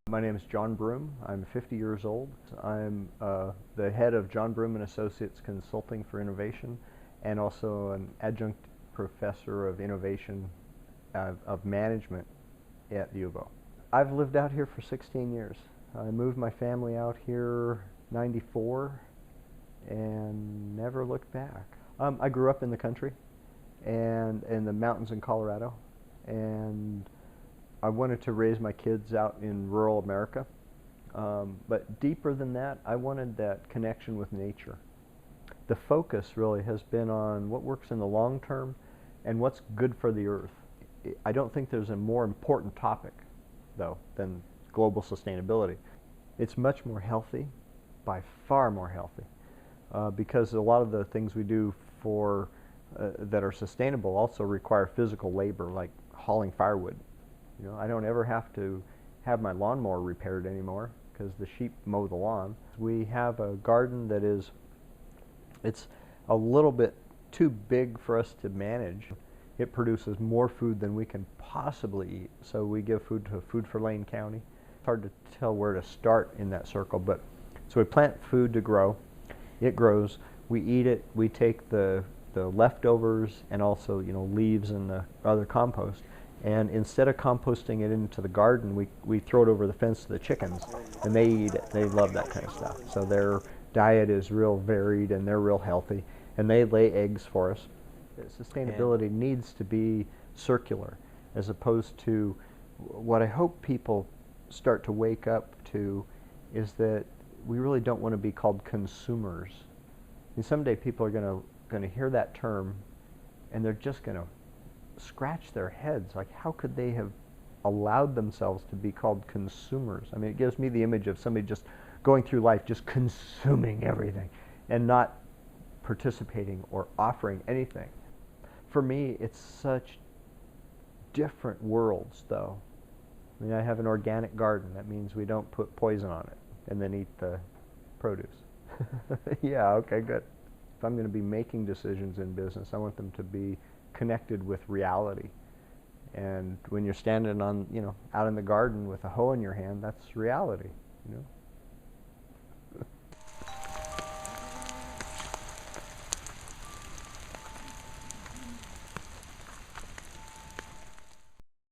My name is John Broome. I'm 50 years old. I'm the head of John Broome and Associates Consulting for Innovation, and also an adjunct professor of innovation of management at the U of O. I've lived out here for 16 years. I moved my family out here '94 and never looked back. I grew up in the country and in the mountains in Colorado, and I wanted to raise my kids out in rural America, but deeper than that, I wanted that connection with nature. The focus really has been on what works in the long term and what's good for the earth. I don't think there's a more important topic, though, than global sustainability. It's much more healthy, by far more healthy, because a lot of the things we do for that are sustainable also require physical labor, like hauling firewood. You know, I don't ever have to have my lawnmower repaired anymore because the sheep mow the lawn. We have a garden that it's a little bit too big for us to manage. It produces more food than we can possibly eat, so we give food to Food for Lane County. It's hard to tell where to start in that circle, but so we plant food to grow. It grows. We eat it. We take the leftovers and also, you know, leaves and the other compost. And instead of composting it into the garden, we throw it over the fence to the chickens, and they eat it. They love that kind of stuff. So their diet is real varied, and they're real healthy, and they lay eggs for us. Sustainability needs to be circular, as opposed to what I hope people start to wake up to is that we really don't want to be called consumers. And someday people are going to hear that term, and they're just going to scratch their heads, like how could they have allowed themselves to be called consumers? I mean, it gives me the image of somebody just going through life just consuming everything and not participating or offering anything. For me, it's such different worlds, though. I mean, I have an organic garden. That means we don't put poison on it and then eat the produce. Yeah, okay, good. If I'm going to be making decisions in business, I want them to be connected with reality. And when you're standing on, you know, out in the garden with a hoe in your hand, that's reality, you know.